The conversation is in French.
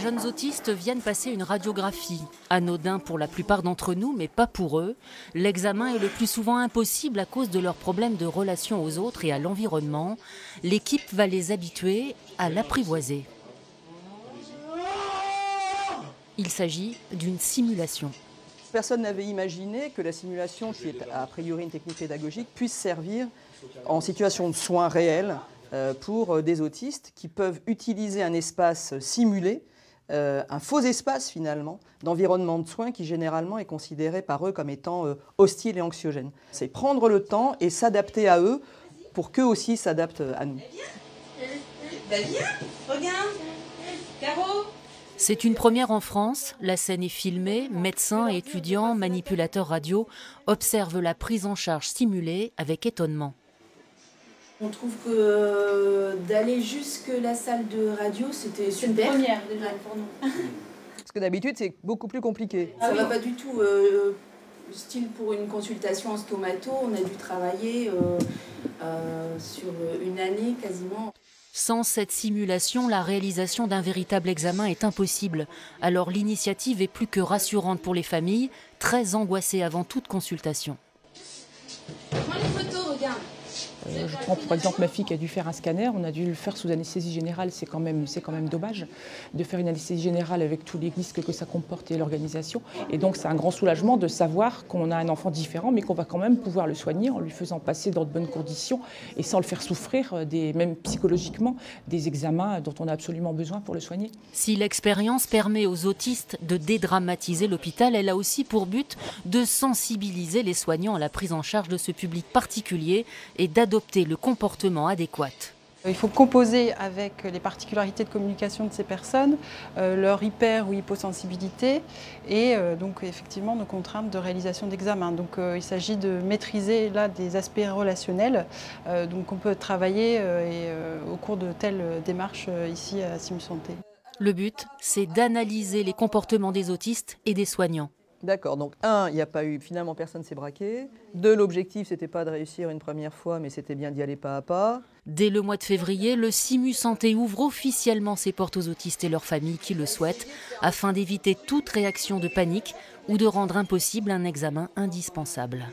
jeunes autistes viennent passer une radiographie. Anodin pour la plupart d'entre nous, mais pas pour eux. L'examen est le plus souvent impossible à cause de leurs problèmes de relation aux autres et à l'environnement. L'équipe va les habituer à l'apprivoiser. Il s'agit d'une simulation. Personne n'avait imaginé que la simulation, qui est a priori une technique pédagogique, puisse servir en situation de soins réels pour des autistes qui peuvent utiliser un espace simulé, un faux espace finalement, d'environnement de soins qui généralement est considéré par eux comme étant hostile et anxiogène. C'est prendre le temps et s'adapter à eux pour qu'eux aussi s'adaptent à nous. Viens, regarde, Caro. C'est une première en France. La scène est filmée. Médecins, étudiants, manipulateurs radio observent la prise en charge simulée avec étonnement. On trouve que d'aller jusque la salle de radio, c'était super. C'est une première déjà pour nous. Parce que d'habitude, c'est beaucoup plus compliqué. Ça va pas du tout. Style pour une consultation en stomato, on a dû travailler sur une année quasiment. Sans cette simulation, la réalisation d'un véritable examen est impossible. Alors l'initiative est plus que rassurante pour les familles, très angoissées avant toute consultation. Prends les photos, regarde. Je prends par exemple ma fille qui a dû faire un scanner, on a dû le faire sous anesthésie générale, c'est quand même dommage de faire une anesthésie générale avec tous les risques que ça comporte et l'organisation. Et donc c'est un grand soulagement de savoir qu'on a un enfant différent mais qu'on va quand même pouvoir le soigner en lui faisant passer dans de bonnes conditions et sans le faire souffrir, même psychologiquement, des examens dont on a absolument besoin pour le soigner. Si l'expérience permet aux autistes de dédramatiser l'hôpital, elle a aussi pour but de sensibiliser les soignants à la prise en charge de ce public particulier et d'adopter le comportement adéquat. Il faut composer avec les particularités de communication de ces personnes, leur hyper ou hyposensibilité et donc effectivement nos contraintes de réalisation d'examen. Donc il s'agit de maîtriser là des aspects relationnels. Donc on peut travailler au cours de telles démarches ici à SimSanté. Le but, c'est d'analyser les comportements des autistes et des soignants. D'accord, donc un, il n'y a pas eu, finalement personne s'est braqué. Deux, l'objectif c'était pas de réussir une première fois, mais c'était bien d'y aller pas à pas. Dès le mois de février, le SimSanté ouvre officiellement ses portes aux autistes et leurs familles qui le souhaitent, afin d'éviter toute réaction de panique ou de rendre impossible un examen indispensable.